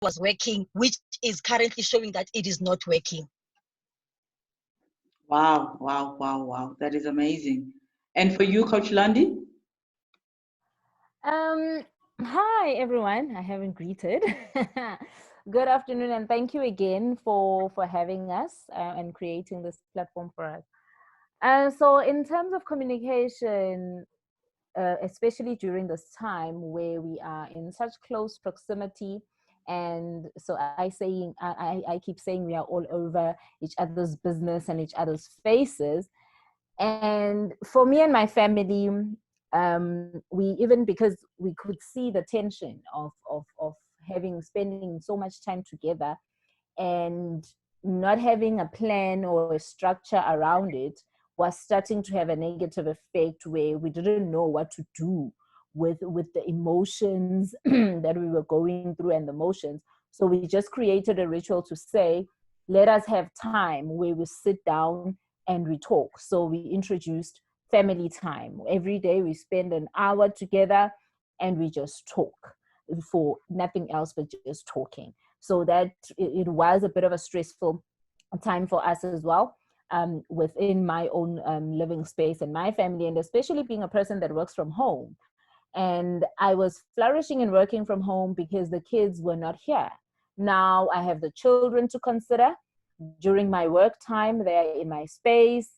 was working, which is currently showing that it is not working. Wow, wow, wow, wow. That is amazing. And for you, Coach Lundy? Hi everyone. I haven't greeted. Good afternoon, and thank you again for having us and creating this platform for us. So, in terms of communication, especially during this time where we are in such close proximity, and so I keep saying we are all over each other's business and each other's faces. And for me and my family, we, even because we could see the tension of spending so much time together and not having a plan or a structure around it, was starting to have a negative effect where we didn't know what to do with the emotions that we were going through and the emotions. So we just created a ritual to say, let us have time where we sit down and we talk. So we introduced family time. Every day we spend an hour together and we just talk for nothing else but just talking. So that it was a bit of a stressful time for us as well, within my own living space and my family, and especially being a person that works from home. And I was flourishing and working from home because the kids were not here. Now I have the children to consider. During my work time, they're in my space,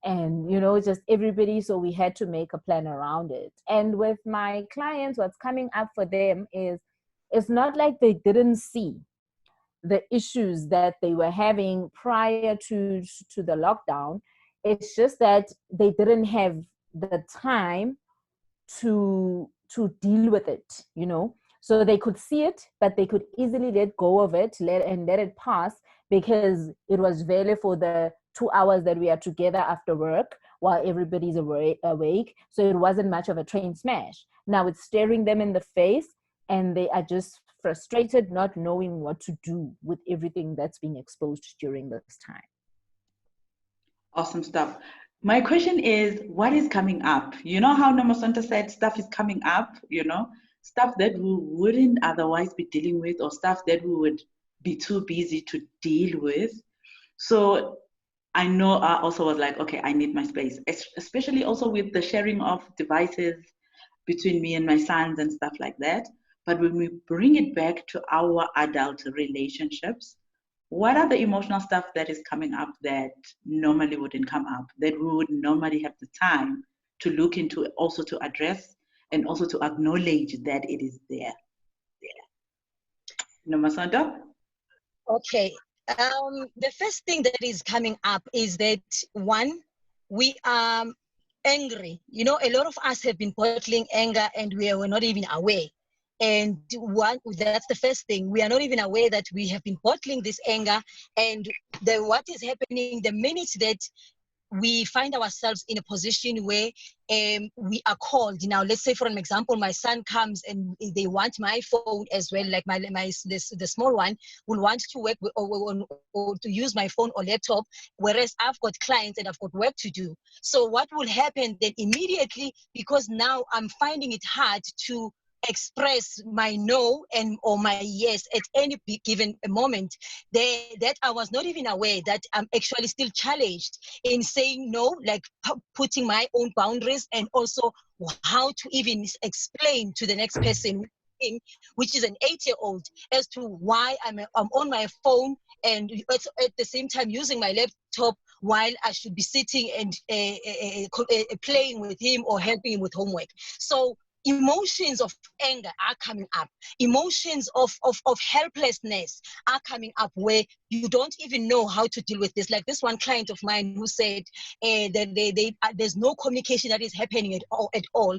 and just everybody. So we had to make a plan around it. And with my clients, what's coming up for them is, it's not like they didn't see the issues that they were having prior to the lockdown. It's just that they didn't have the time to deal with it. So they could see it, but they could easily let go of it, let it pass, because it was valid for the 2 hours that we are together after work while everybody's awake. So it wasn't much of a train smash. Now it's staring them in the face, and they are just frustrated, not knowing what to do with everything that's being exposed during this time. Awesome stuff. My question is, what is coming up? You know how Nomasanta said stuff is coming up, stuff that we wouldn't otherwise be dealing with, or stuff that we would be too busy to deal with. So I know I also was like, okay, I need my space, especially also with the sharing of devices between me and my sons and stuff like that. But when we bring it back to our adult relationships, what are the emotional stuff that is coming up that normally wouldn't come up, that we would normally have the time to look into, also to address, and also to acknowledge that it is there? Nomasanta? Okay. The first thing that is coming up is that, one, we are angry. A lot of us have been bottling anger, and we were not even aware. And that's the first thing. We are not even aware that we have been bottling this anger, and what is happening the minute that we find ourselves in a position where we are called. Now, let's say, for an example, my son comes and they want my phone as well, like the small one will want to work with, or to use my phone or laptop, whereas I've got clients and I've got work to do. So what will happen then immediately, because now I'm finding it hard to express my no or my yes at any given moment, that I was not even aware that I'm actually still challenged in saying no, like putting my own boundaries, and also how to even explain to the next person, which is an 8-year-old, as to why I'm on my phone and at the same time using my laptop, while I should be sitting and playing with him or helping him with homework. So emotions of anger are coming up. Emotions of helplessness are coming up, where you don't even know how to deal with this. Like this one client of mine who said that there's no communication that is happening at all.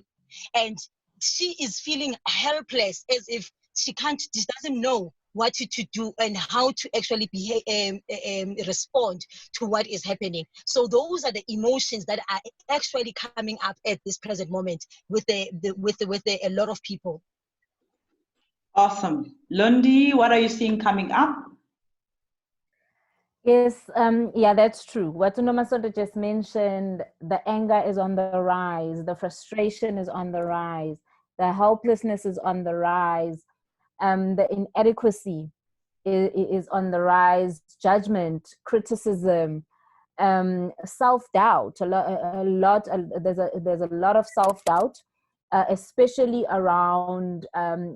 And she is feeling helpless, as if she doesn't know what to do and how to actually respond to what is happening. So those are the emotions that are actually coming up at this present moment with a lot of people. Awesome. Lundi, what are you seeing coming up? Yes, yeah, that's true. What Nomasota just mentioned, the anger is on the rise, the frustration is on the rise, the helplessness is on the rise. The inadequacy is on the rise, judgment, criticism, self-doubt. There's a lot of self-doubt, especially around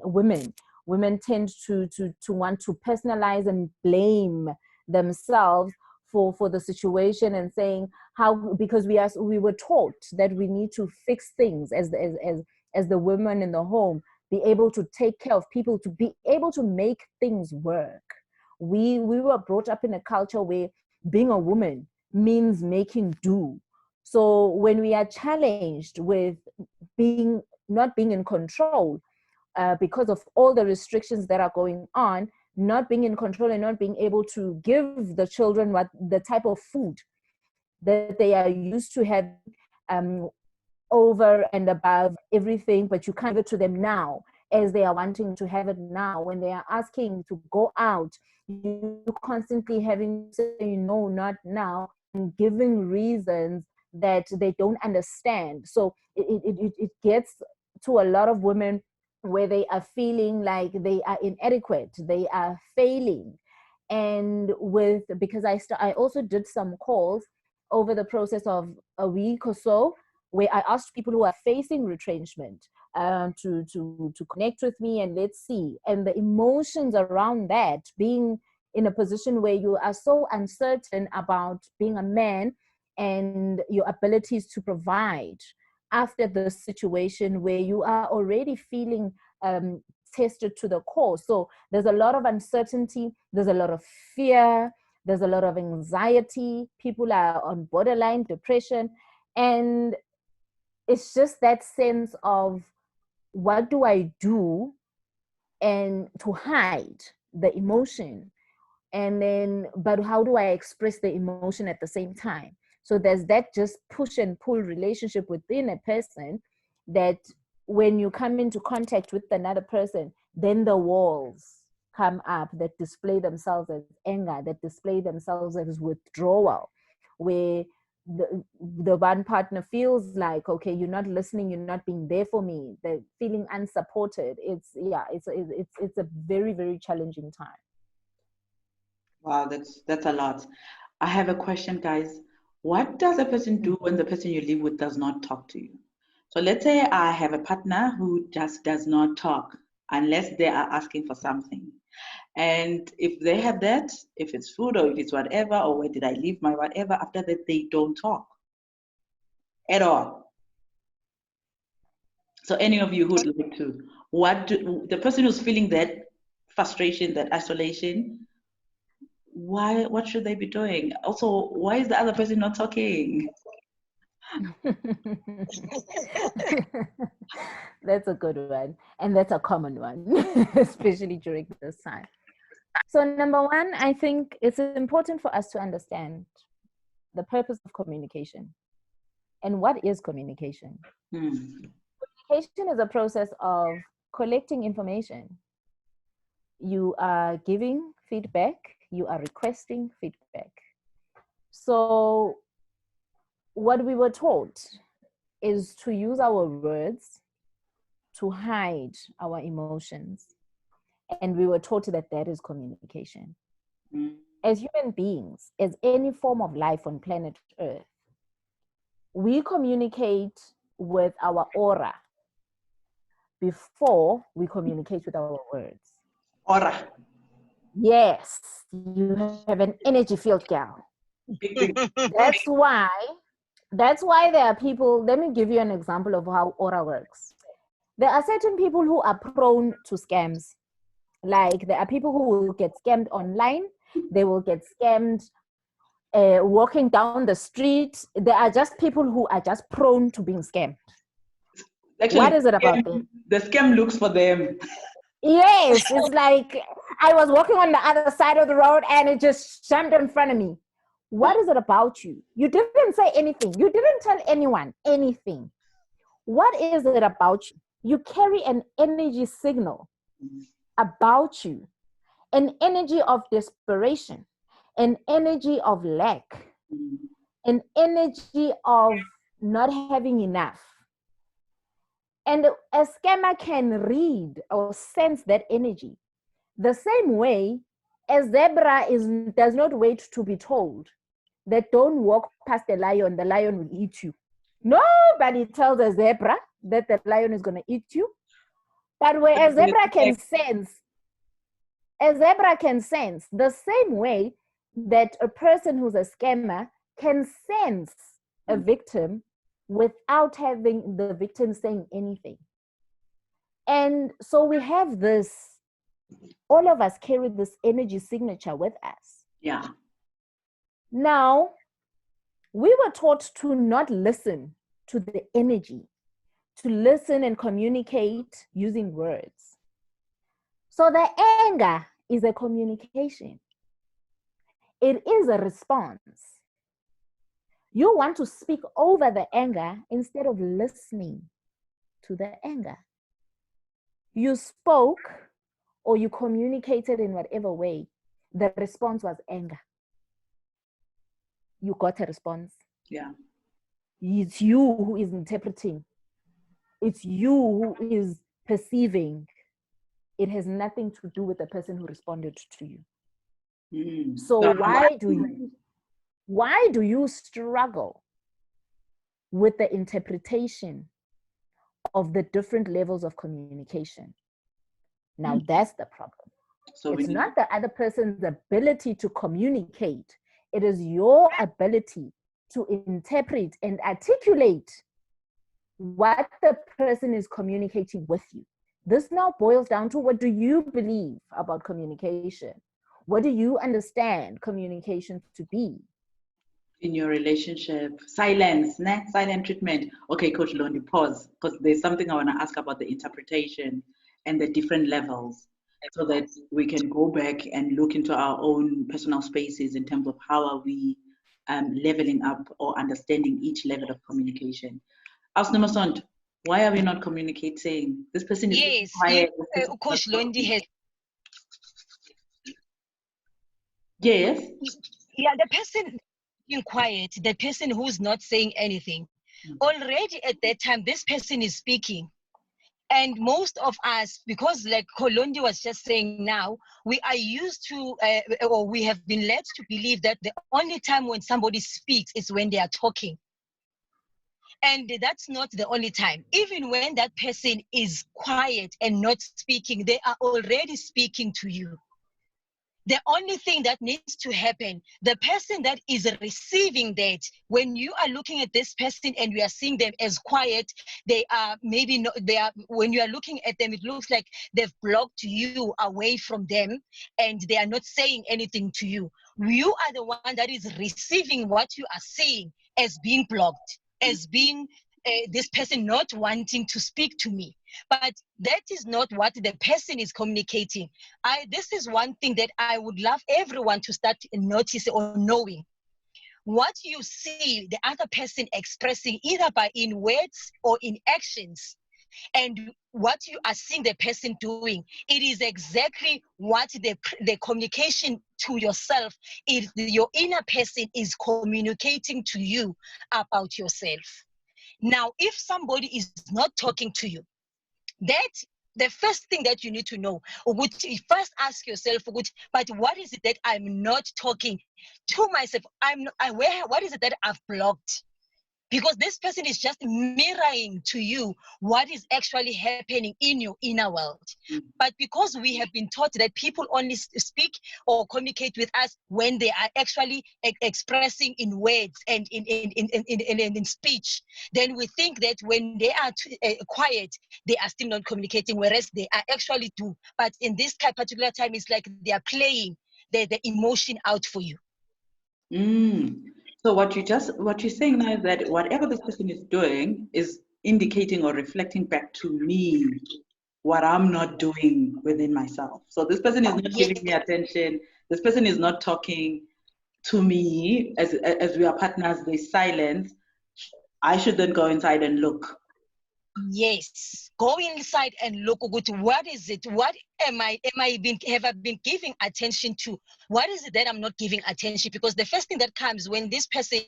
women. Women tend to want to personalize and blame themselves for the situation, and saying how, because we were taught that we need to fix things as the women in the home, be able to take care of people, to be able to make things work. We were brought up in a culture where being a woman means making do. So when we are challenged with not being in control, because of all the restrictions that are going on, not being in control and not being able to give the children the type of food that they are used to having, over and above everything, but you can't give it to them now as they are wanting to have it now. When they are asking to go out, you constantly having to say no, not now, and giving reasons that they don't understand. So it gets to a lot of women where they are feeling like they are inadequate, they are failing. And because I also did some calls over the process of a week or so, where I asked people who are facing retrenchment to connect with me, and let's see. And the emotions around that, being in a position where you are so uncertain about being a man and your abilities to provide after the situation where you are already feeling tested to the core. So there's a lot of uncertainty, there's a lot of fear, there's a lot of anxiety. People are on borderline depression. And it's just that sense of, what do I do and to hide the emotion? And then, but how do I express the emotion at the same time? So there's that just push and pull relationship within a person, that when you come into contact with another person, then the walls come up that display themselves as anger, that display themselves as withdrawal, where the one partner feels like, okay, you're not listening, you're not being there for me, they're feeling unsupported. It's a very, very challenging time. Wow, that's a lot. I have a question, guys. What does a person do when the person you live with does not talk to you? So let's say I have a partner who just does not talk unless they are asking for something. And if they have that, if it's food or if it's whatever, or where did I leave my whatever, after that they don't talk at all. So any of you who would like to, the person who's feeling that frustration, that isolation, what should they be doing? Also, why is the other person not talking? That's a good one, and that's a common one, especially during this time. So number one, I think it's important for us to understand the purpose of communication. And what is communication? Communication is a process of collecting information. You are giving feedback, you are requesting feedback. So what we were taught is to use our words to hide our emotions. And we were taught that that is communication. As human beings, as any form of life on planet Earth, we communicate with our aura before we communicate with our words. Aura. Yes, you have an energy field, girl. That's why there are people, let me give you an example of how aura works. There are certain people who are prone to scams. Like there are people who will get scammed online, they will get scammed walking down the street. There are just people who are just prone to being scammed. Actually, what is it about them? The scam looks for them. Yes, it's like I was walking on the other side of the road and it just jumped in front of me. What is it about you? You didn't say anything. You didn't tell anyone anything. What is it about you? You carry an energy signal about you, an energy of desperation, an energy of lack, an energy of not having enough. And a scammer can read or sense that energy. The same way a zebra does not wait to be told that don't walk past the lion will eat you. Nobody tells a zebra that the lion is going to eat you. But where a zebra can sense the same way that a person who's a scammer can sense a victim without having the victim saying anything. And so we have this, all of us carry this energy signature with us. Yeah. Now, we were taught to not listen to the energy, to listen and communicate using words. So the anger is a communication. It is a response. You want to speak over the anger instead of listening to the anger. You spoke or you communicated in whatever way. The response was anger. You got a response. Yeah. It's you who is interpreting. It's you who is perceiving. It has nothing to do with the person who responded to you. So why do you struggle with the interpretation of the different levels of communication? Now that's the problem. So it's not the other person's ability to communicate. It is your ability to interpret and articulate what the person is communicating with you. This now boils down to, what do you believe about communication? What do you understand communication to be? In your relationship, silent treatment. Okay, Coach Londi, pause, because there's something I want to ask about the interpretation and the different levels, so that we can go back and look into our own personal spaces in terms of how are we leveling up or understanding each level of communication. Asnamasont, why are we not communicating? This person is quiet. Coach Londi has. Yes. Yeah, the person being quiet, the person who's not saying anything. Already at that time, this person is speaking. And most of us, because like Kolondi was just saying now, we are used to, or we have been led to believe that the only time when somebody speaks is when they are talking. And that's not the only time. Even when that person is quiet and not speaking, they are already speaking to you. The only thing that needs to happen, the person that is receiving that, when you are looking at this person and you are seeing them as quiet, they are maybe not, when you are looking at them, it looks like they've blocked you away from them and they are not saying anything to you. You are the one that is receiving what you are saying as being blocked, as being this person not wanting to speak to me. But that is not what the person is communicating. This is one thing that I would love everyone to start noticing or knowing. What you see the other person expressing, either in words or in actions, and what you are seeing the person doing, it is exactly what the communication to yourself is. Your inner person is communicating to you about yourself. Now, if somebody is not talking to you, that the first thing that you need to know, would first ask yourself, but what is it that I'm not talking to myself? What is it that I've blocked? Because this person is just mirroring to you what is actually happening in your inner world. But because we have been taught that people only speak or communicate with us when they are actually expressing in words and in speech, then we think that when they are quiet, they are still not communicating, whereas they are actually do. But in this particular time, it's like they are playing the emotion out for you. So what you're saying now is that whatever this person is doing is indicating or reflecting back to me what I'm not doing within myself. So this person is not giving me attention. This person is not talking to me as we are partners. There's silence. I should then go inside and look. Yes, go inside and look at what is it? What have I been giving attention to? What is it that I'm not giving attention? Because the first thing that comes when this person,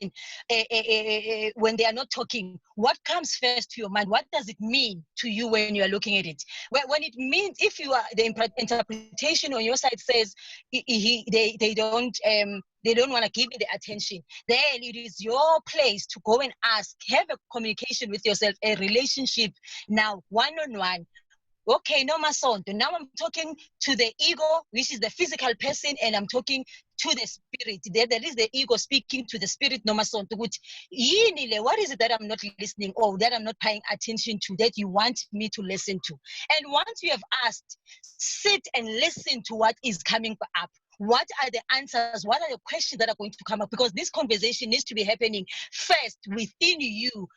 when they are not talking, what comes first to your mind? What does it mean to you when you are looking at it? When it means, if you are the interpretation on your side says they don't want to give me the attention, then it is your place to go and ask, have a communication with yourself, a relationship now, one-on-one. Okay, no masonto. Now I'm talking to the ego, which is the physical person, and I'm talking to the spirit. There is the ego speaking to the spirit, no masonto. What is it that I'm not listening or that I'm not paying attention to that you want me to listen to? And once you have asked, sit and listen to what is coming up. What are the answers? What are the questions that are going to come up? Because this conversation needs to be happening first within you,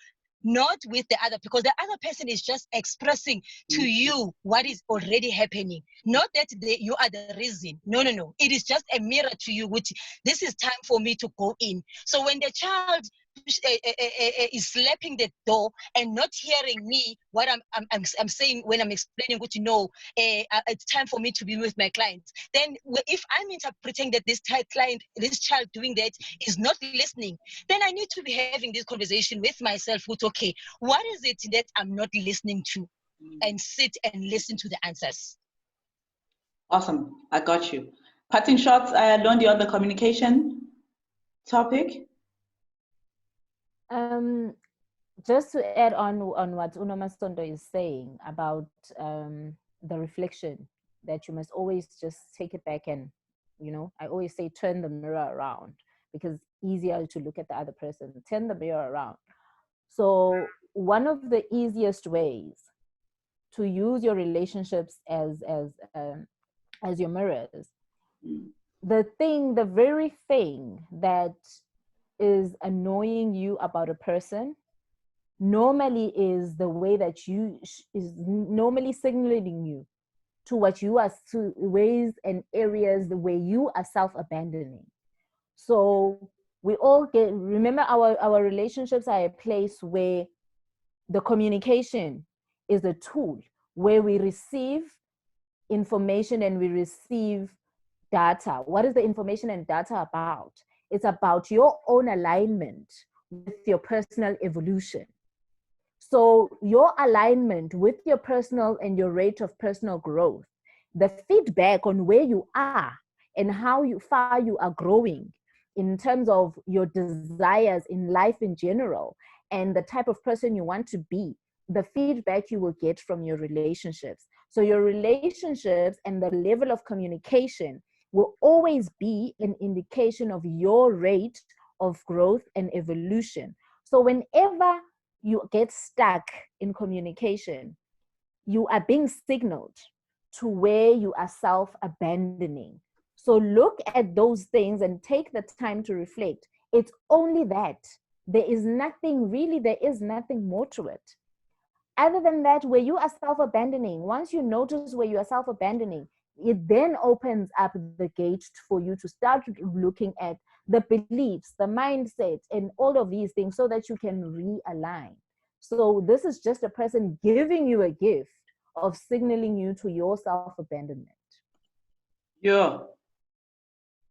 not with the other, because the other person is just expressing to you what is already happening. Not that you are the reason. No. It is just a mirror to you, which this is time for me to go in. So when the child is slapping the door and not hearing me, what I'm saying when I'm explaining, what it's time for me to be with my clients. Then if I'm interpreting that this child doing that is not listening, then I need to be having this conversation with myself with, okay, what is it that I'm not listening to? And sit and listen to the answers. Awesome. I got you. Parting shots, Londi, on the communication topic. Just to add on what Unomasondo is saying about the reflection, that you must always just take it back and, I always say turn the mirror around, because it's easier to look at the other person. Turn the mirror around. So one of the easiest ways to use your relationships as your mirrors, the very thing that is annoying you about a person normally is the way that you is normally signaling you to what you are, to ways and areas the way you are self-abandoning. So we all remember our relationships are a place where the communication is a tool, where we receive information and we receive data. What is the information and data about? It's about your own alignment with your personal evolution. So your alignment with your personal and your rate of personal growth, the feedback on where you are and how far you are growing in terms of your desires in life in general and the type of person you want to be, the feedback you will get from your relationships. So your relationships and the level of communication will always be an indication of your rate of growth and evolution. So whenever you get stuck in communication, you are being signaled to where you are self-abandoning. So look at those things and take the time to reflect. It's only that. There is nothing more to it. Other than that, where you are self-abandoning, once you notice where you are self-abandoning, it then opens up the gate for you to start looking at the beliefs, the mindset, and all of these things so that you can realign. So this is just a person giving you a gift of signaling you to your self-abandonment. Yeah,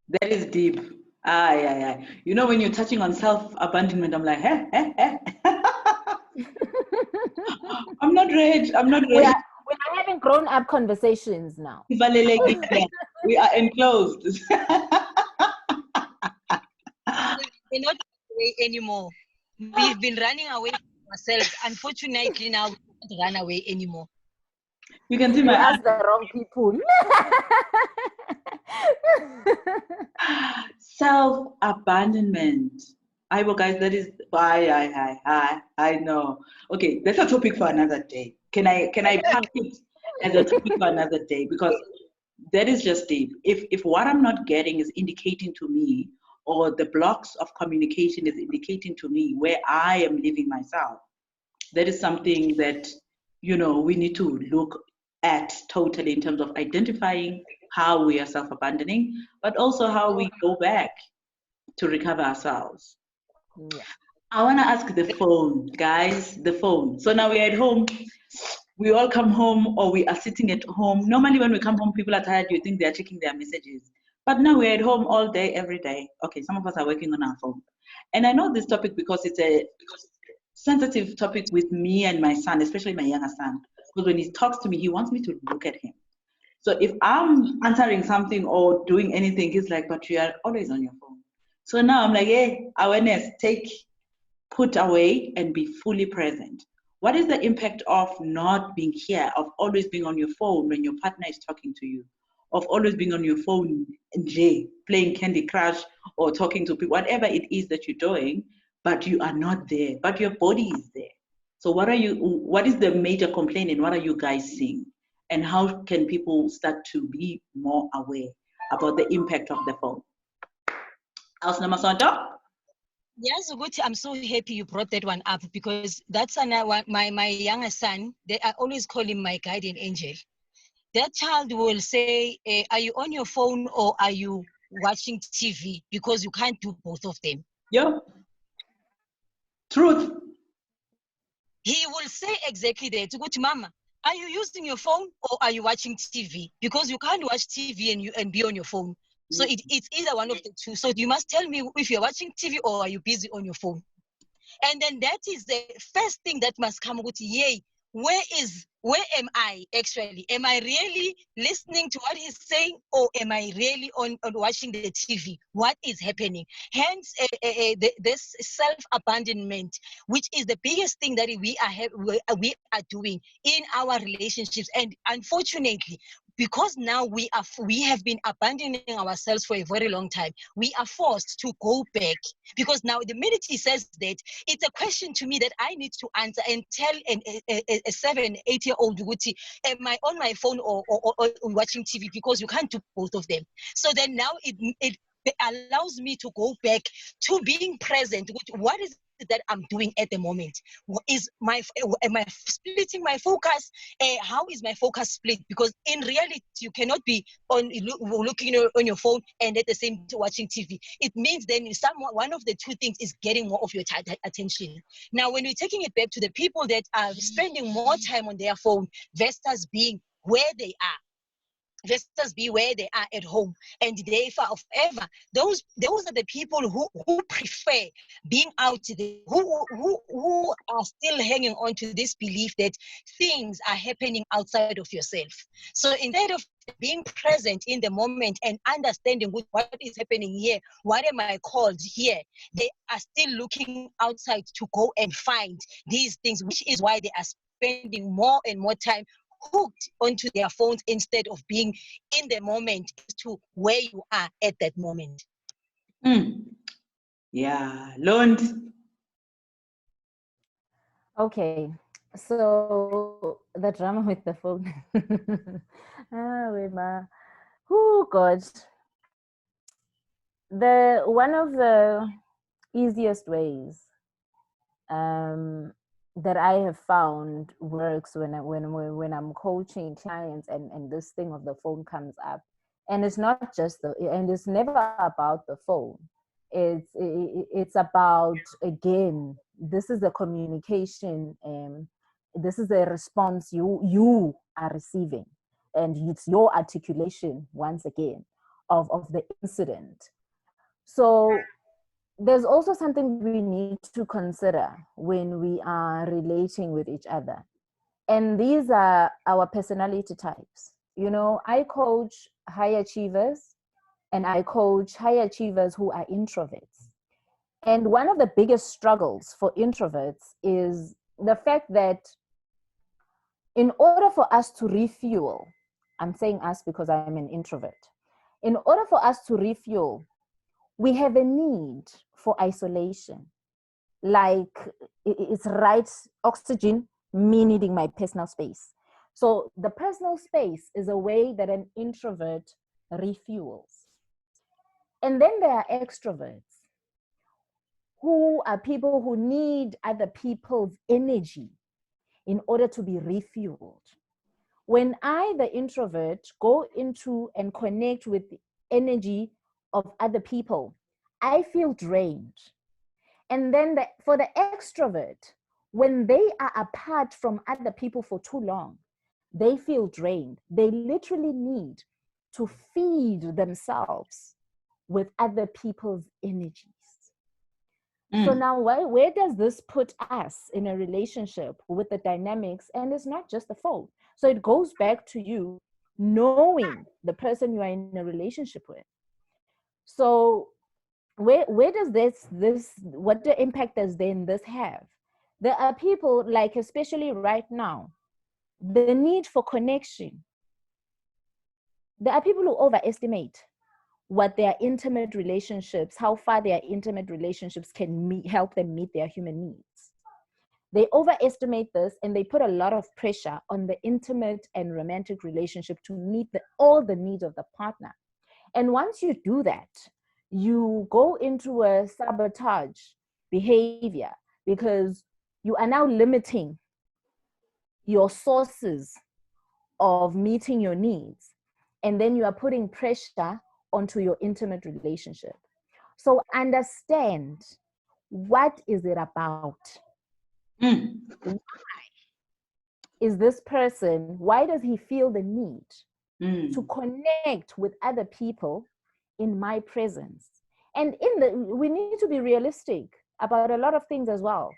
that is deep. Yeah. When you're touching on self-abandonment, I'm like, I'm not ready. We are having grown-up conversations now. We are enclosed. We're not away anymore. We've been running away from ourselves. Unfortunately, now we can't run away anymore. You can see my ask the wrong people. Self-abandonment. Guys, that is I know. Okay, that's a topic for another day. Can I pack it as a topic for another day? Because that is just deep. If what I'm not getting is indicating to me, or the blocks of communication is indicating to me where I am living myself, that is something that we need to look at totally, in terms of identifying how we are self-abandoning, but also how we go back to recover ourselves. Yeah. I want to ask the phone, guys, the phone. So now we're at home. We all come home or we are sitting at home. Normally, when we come home, people are tired. You think they're checking their messages. But now we're at home all day, every day. Okay, some of us are working on our phone. And I know this topic because it's a sensitive topic with me and my son, especially my younger son. Because when he talks to me, he wants me to look at him. So if I'm answering something or doing anything, he's like, but you are always on your phone. So now I'm like, hey, awareness, put away and be fully present. What is the impact of not being here, of always being on your phone when your partner is talking to you, of always being on your phone, playing Candy Crush or talking to people, whatever it is that you're doing, but you are not there, but your body is there. So what is the major complaint and what are you guys seeing? And how can people start to be more aware about the impact of the phone? Ausna Masonto? Yes, Uguti, I'm so happy you brought that one up because that's my younger son. I always call him my guardian angel. That child will say, "Are you on your phone or are you watching TV?" Because you can't do both of them. Yeah. Truth. He will say exactly that. Uguti, Mama, are you using your phone or are you watching TV? Because you can't watch TV and be on your phone. So it's either one of the two. So you must tell me if you're watching TV or are you busy on your phone. And then that is the first thing that must come with, yay, where am I actually? Am I really listening to what he's saying or am I really on watching the TV? What is happening? Hence, this self-abandonment, which is the biggest thing that we are doing in our relationships. And unfortunately, because now we have been abandoning ourselves for a very long time, we are forced to go back because now the minute he says that, it's a question to me that I need to answer and tell a 7, 8-year-old Guti, am I on my phone or watching TV? Because you can't do both of them. So then now it allows me to go back to being present. What is it that I'm doing at the moment? Am I splitting my focus? How is my focus split? Because in reality, you cannot be looking on your phone and at the same time watching TV. It means then one of the two things is getting more of your attention. Now, when we're taking it back to the people that are spending more time on their phone versus being where they are, versus be where they are at home and they far forever. Those are the people who prefer being out there, who are still hanging on to this belief that things are happening outside of yourself. So instead of being present in the moment and understanding what is happening here, what am I called here, they are still looking outside to go and find these things, which is why they are spending more and more time hooked onto their phones instead of being in the moment to where you are at that moment. Yeah, learned. Okay, so the drama with the phone. Wema. Oh God. One of the easiest ways that I have found works when I'm coaching clients and this thing of the phone comes up, and it's not just and it's never about the phone. It's about, again, this is the communication, this is the response you are receiving, and it's your articulation once again of the incident. So there's also something we need to consider when we are relating with each other. And these are our personality types. You know, I coach high achievers and I coach high achievers who are introverts. And one of the biggest struggles for introverts is the fact that in order for us to refuel, I'm saying us because I'm an introvert, in order for us to refuel, we have a need for isolation. Like it's right, oxygen, me needing my personal space. So the personal space is a way that an introvert refuels. And then there are extroverts who are people who need other people's energy in order to be refueled. When I, the introvert, go into and connect with the energy of other people, I feel drained. And then for the extrovert, when they are apart from other people for too long, they feel drained. They literally need to feed themselves with other people's energies. So now where does this put us in a relationship with the dynamics? And it's not just the phone. So it goes back to you knowing the person you are in a relationship with. So where does this what the impact does then this have? There are people, like especially right now, the need for connection. There are people who overestimate what their intimate relationships, how far their intimate relationships can help them meet their human needs. They overestimate this, and they put a lot of pressure on the intimate and romantic relationship to meet all the needs of the partner. And once you do that, you go into a sabotage behavior, because you are now limiting your sources of meeting your needs. And then you are putting pressure onto your intimate relationship. So understand, what is it about? Why is this person, why does he feel the need to connect with other people in my presence? And we need to be realistic about a lot of things as well.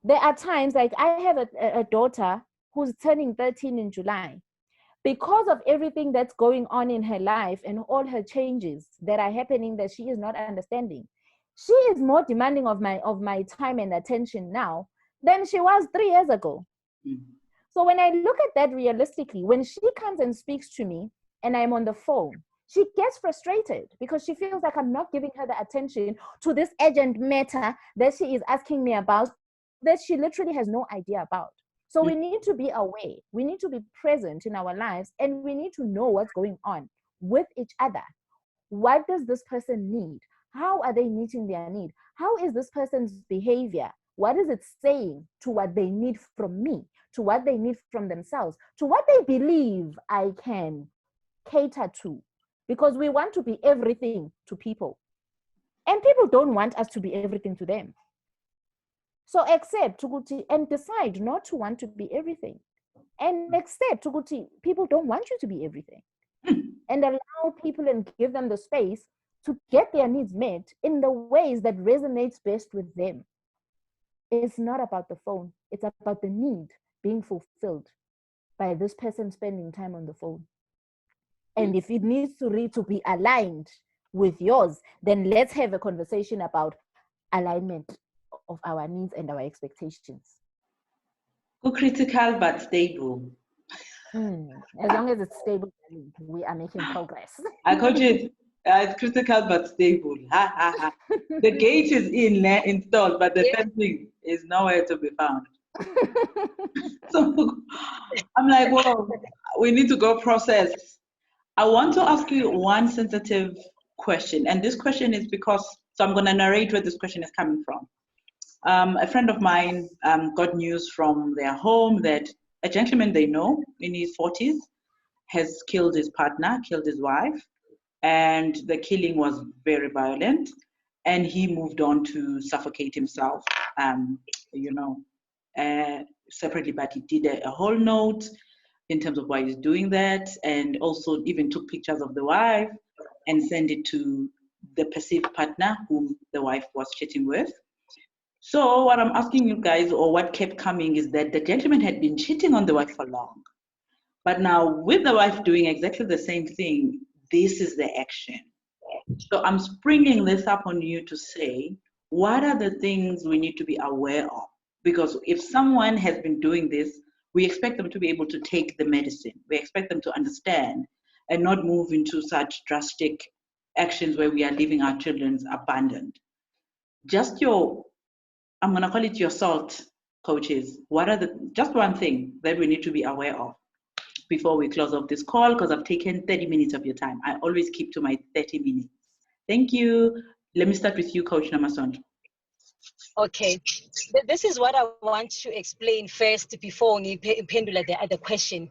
There are times, like I have a daughter who's turning 13 in July. Because of everything that's going on in her life and all her changes that are happening that she is not understanding, she is more demanding of my time and attention now than she was 3 years ago. So when I look at that realistically, when she comes and speaks to me and I'm on the phone, she gets frustrated because she feels like I'm not giving her the attention to this urgent matter that she is asking me about, that she literally has no idea about. So we need to be aware. We need to be present in our lives, and we need to know what's going on with each other. What does this person need? How are they meeting their need? How is this person's behavior? What is it saying to what they need from me, to what they need from themselves, to what they believe I can cater to? Because we want to be everything to people, and people don't want us to be everything to them. So accept and decide not to want to be everything, and accept people don't want you to be everything, and allow people and give them the space to get their needs met in the ways that resonates best with them. It's not about the phone. It's about the need being fulfilled by this person spending time on the phone. And if it needs to be aligned with yours, then let's have a conversation about alignment of our needs and our expectations. Critical but stable. As long as it's stable, we are making progress. I coach it. It's critical but stable. The gate is installed, but the fencing is nowhere to be found. So I'm like, well, we need to go process. I want to ask you one sensitive question, and this question is so I'm going to narrate where this question is coming from. A friend of mine got news from their home that a gentleman they know in his 40s has killed his partner, killed his wife, and the killing was very violent, and he moved on to suffocate himself, separately, but he did a whole note in terms of why he's doing that, and also even took pictures of the wife and sent it to the perceived partner whom the wife was cheating with. So what I'm asking you guys, or what kept coming, is that the gentleman had been cheating on the wife for long. But now with the wife doing exactly the same thing, this is the action. So I'm springing this up on you to say, what are the things we need to be aware of? Because if someone has been doing this, we expect them to be able to take the medicine. We expect them to understand and not move into such drastic actions where we are leaving our children abandoned. Just I'm going to call it your SALT coaches. What are just one thing that we need to be aware of before we close off this call, because I've taken 30 minutes of your time. I always keep to my 30 minutes. Thank you. Let me start with you, Coach Namasond. Okay, this is what I want to explain first before we pendulate the other question.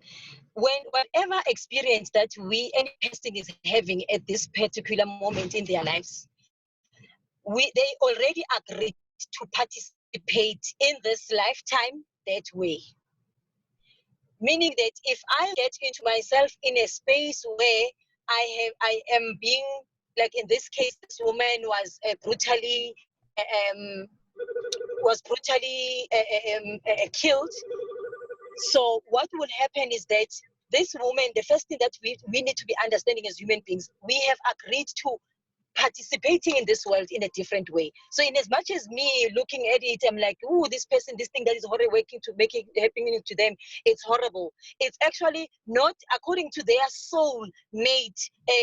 Whatever experience that any person is having at this particular moment in their lives, they already agreed to participate in this lifetime that way. Meaning that if I get into myself in a space where I am being, like in this case, this woman was brutally killed. So what will happen is that this woman, the first thing that we need to be understanding as human beings, we have agreed to participating in this world in a different way. So in as much as me looking at it, I'm like, oh, this person, this thing that is horrible, working to make it happening to them, it's horrible. It's actually not according to their soul made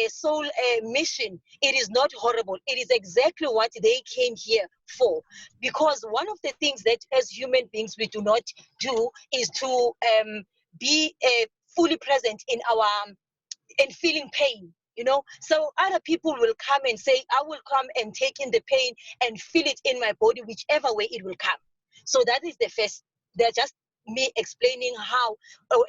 soul mission. It is not horrible. It is exactly what they came here for. Because one of the things that as human beings we do not do is to be fully present in our and feeling pain, so other people will come and say, I will come and take in the pain and feel it in my body, whichever way it will come. So that is the first. They're just me explaining how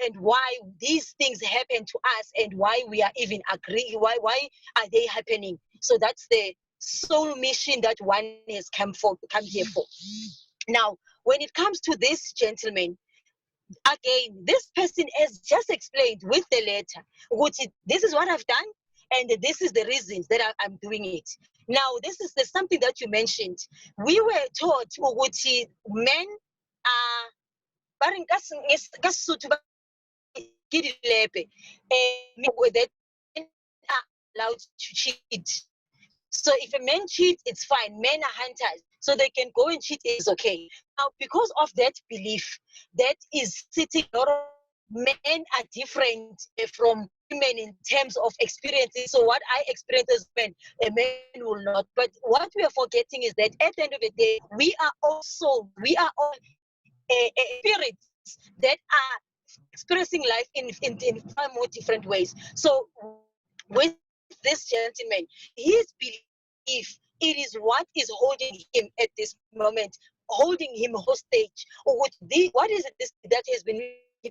and why these things happen to us and why we are even agree, why are they happening. So that's the soul mission that one has come here for. Now when it comes to this gentleman, again, this person has just explained with the letter, which this is what I've done, and this is the reasons that I'm doing it. Now, this is something that you mentioned. We were taught which men are that men are allowed to cheat. So if a man cheats, it's fine. Men are hunters, so they can go and cheat, it's okay. Now, because of that belief that is sitting, a lot of men are different from women in terms of experiences. So what I experience as men, a man will not. But what we are forgetting is that at the end of the day, we are all spirits that are experiencing life in far more different ways. So with this gentleman, his belief, it is what is holding him at this moment, holding him hostage. Or what is it that has been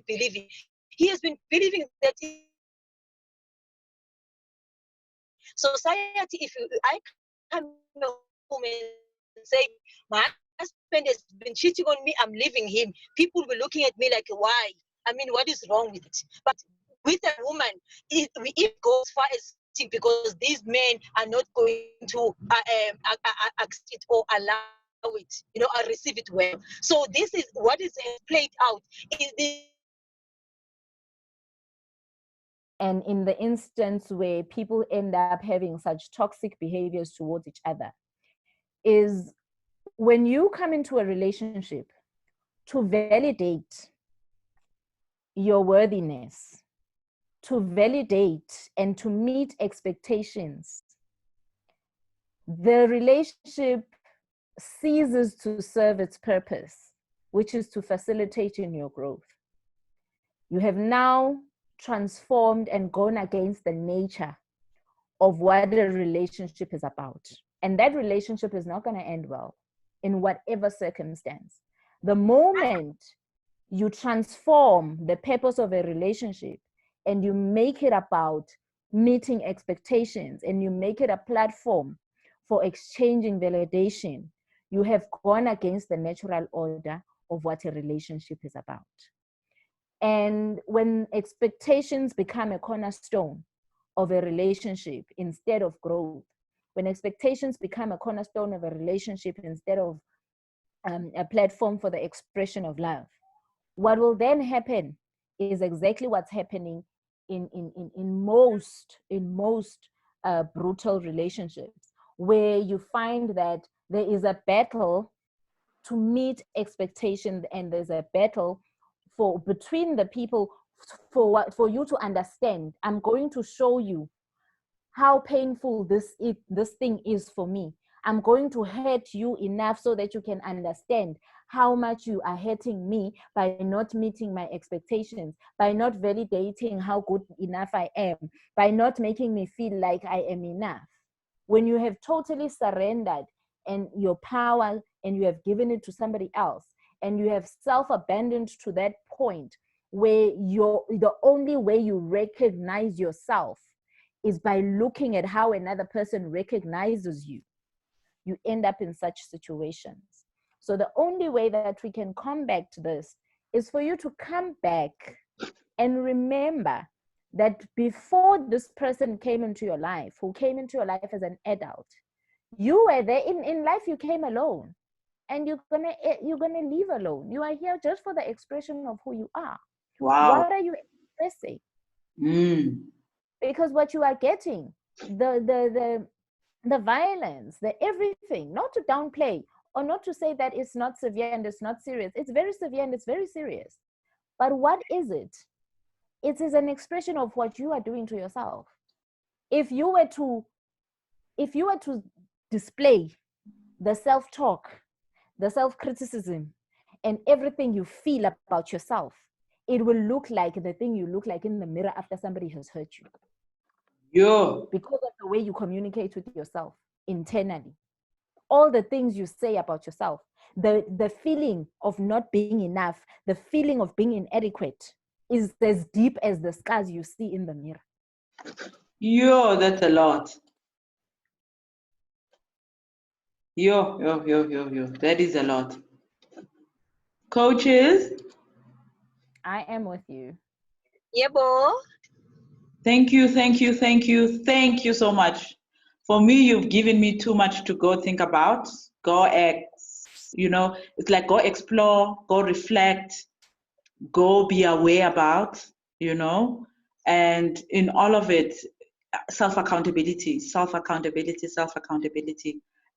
believing? He has been believing that society, if I come home and say, my husband has been cheating on me, I'm leaving him, people will be looking at me like, why? I mean, what is wrong with it? But with a woman, it goes far as because these men are not going to accept it or allow it, or receive it well. So this is what is played out. And in the instance where people end up having such toxic behaviors towards each other, is when you come into a relationship to validate your worthiness, to validate and to meet expectations, the relationship ceases to serve its purpose, which is to facilitate in your growth. You have now transformed and gone against the nature of what a relationship is about. And that relationship is not going to end well in whatever circumstance. The moment you transform the purpose of a relationship and you make it about meeting expectations and you make it a platform for exchanging validation, you have gone against the natural order of what a relationship is about. And when expectations become a cornerstone of a relationship instead of growth, when expectations become a cornerstone of a relationship instead of a platform for the expression of love, what will then happen is exactly what's happening in most brutal relationships, where you find that there is a battle to meet expectations, and there's a battle for between the people for you to understand. I'm going to show you how painful this thing is for me. I'm going to hurt you enough so that you can understand how much you are hurting me by not meeting my expectations, by not validating how good enough I am, by not making me feel like I am enough. When you have totally surrendered and your power and you have given it to somebody else, and you have self-abandoned to that point where the only way you recognize yourself is by looking at how another person recognizes you, you end up in such situations. So the only way that we can combat this is for you to come back and remember that before this person came into your life, who came into your life as an adult, you were there. In life, you came alone, and you're gonna leave alone. You are here just for the expression of who you are. Wow. What are you expressing? Mm. Because what you are getting, the violence, the everything, not to downplay or not to say that it's not severe and it's not serious. It's very severe and it's very serious. But what is it? It is an expression of what you are doing to yourself. If you were to display the self-talk, the self-criticism, and everything you feel about yourself, it will look like the thing you look like in the mirror after somebody has hurt you. Yo. Because of the way you communicate with yourself internally. All the things you say about yourself, the feeling of not being enough, the feeling of being inadequate is as deep as the scars you see in the mirror. Yo, that's a lot. Yo. That is a lot. Coaches, I am with you. Yeah, bo. thank you so much. For me, you've given me too much to go think about. It's like go explore, go reflect, go be aware about, and in all of it, self-accountability,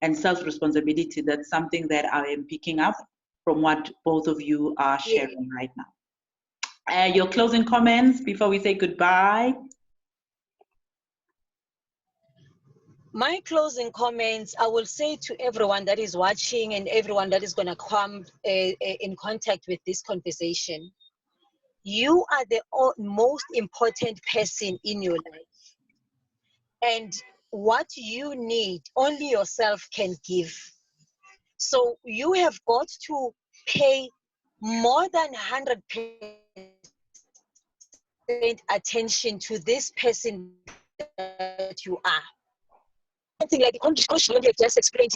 and self-responsibility. That's something that I am picking up from what both of you are Yeah. sharing right now. Your closing comments before we say goodbye? My closing comments, I will say to everyone that is watching and everyone that is going to come in contact with this conversation, you are the most important person in your life. And what you need, only yourself can give. So you have got to pay more than 100% attention to this person that you are. Something like the condition you have just explained,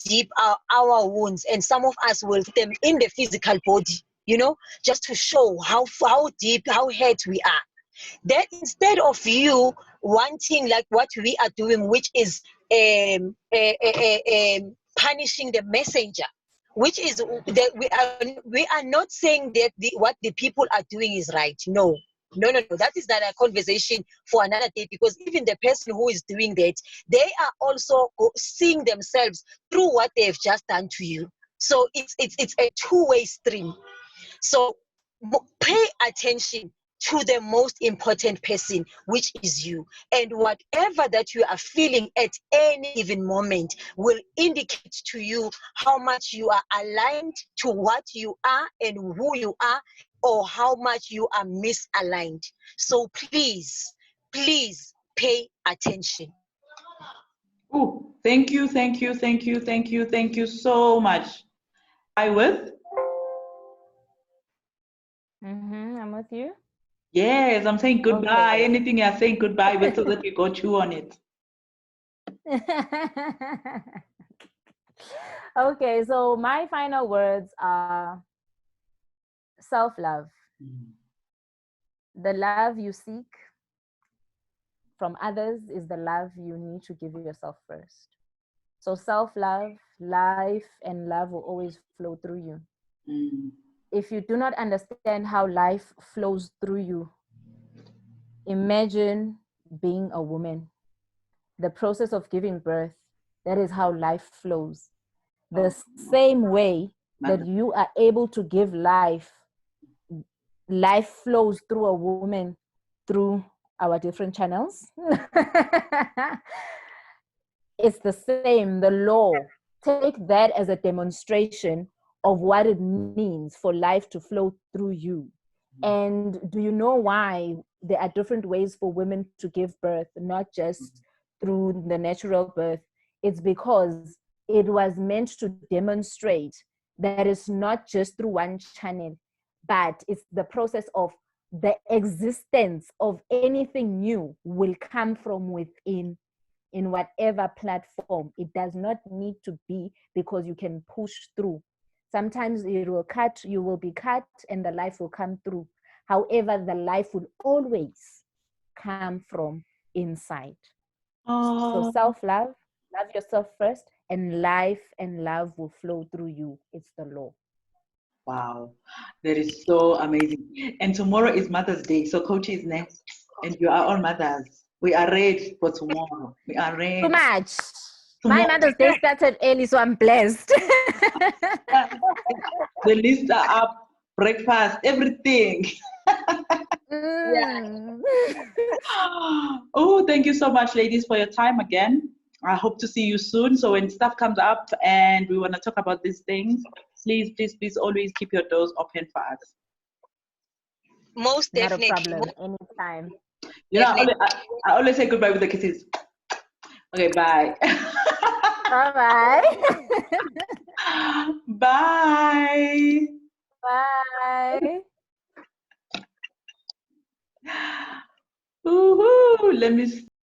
deep our wounds, and some of us will put them in the physical body, just to show how deep, how hurt we are. That instead of you wanting like what we are doing, which is punishing the messenger, which is that we are not saying that what the people are doing is right. No. That is not a conversation for another day, because even the person who is doing that, they are also seeing themselves through what they've just done to you. So it's a two-way stream. So pay attention to the most important person, which is you. And whatever that you are feeling at any given moment will indicate to you how much you are aligned to what you are and who you are, or how much you are misaligned. So please pay attention. Ooh, thank you so much. I with? I'm with you. Yes, I'm saying goodbye. Okay. Anything you're saying goodbye with, so that we go chew on it. Okay, so my final words are self-love. The love you seek from others is the love you need to give yourself first. So self-love, life, and love will always flow through you. If you do not understand how life flows through you, imagine being a woman. The process of giving birth, that is how life flows. The same way that you are able to give life flows through a woman through our different channels. It's the same, the law. Take that as a demonstration of what it means for life to flow through you. And do you know why there are different ways for women to give birth, not just through the natural birth? It's because it was meant to demonstrate that it's not just through one channel, but it's the process of the existence of anything new will come from within. in whatever platform. It does not need to be because you can push through. Sometimes it will cut, you will be cut, and the life will come through. However, the life will always come from inside. So Oh, self-love, love yourself first, and life and love will flow through you. It's the law. wow. That is so amazing. And tomorrow is Mother's Day. So Coach is next. And you are all mothers. We are ready for tomorrow. We are Too ready. much. My Tomorrow, Mother's Day started early, so I'm blessed. the list are up, breakfast, everything. Yeah. Mm. Oh, thank you so much, ladies, for your time again. I hope to see you soon. So when stuff comes up and we want to talk about these things, please, please, please always keep your doors open for us. Most Not a definitely. problem. Anytime. You know, Definitely. I always say goodbye with the kisses. Okay, bye. Bye-bye. Bye. Bye. Woohoo. Let me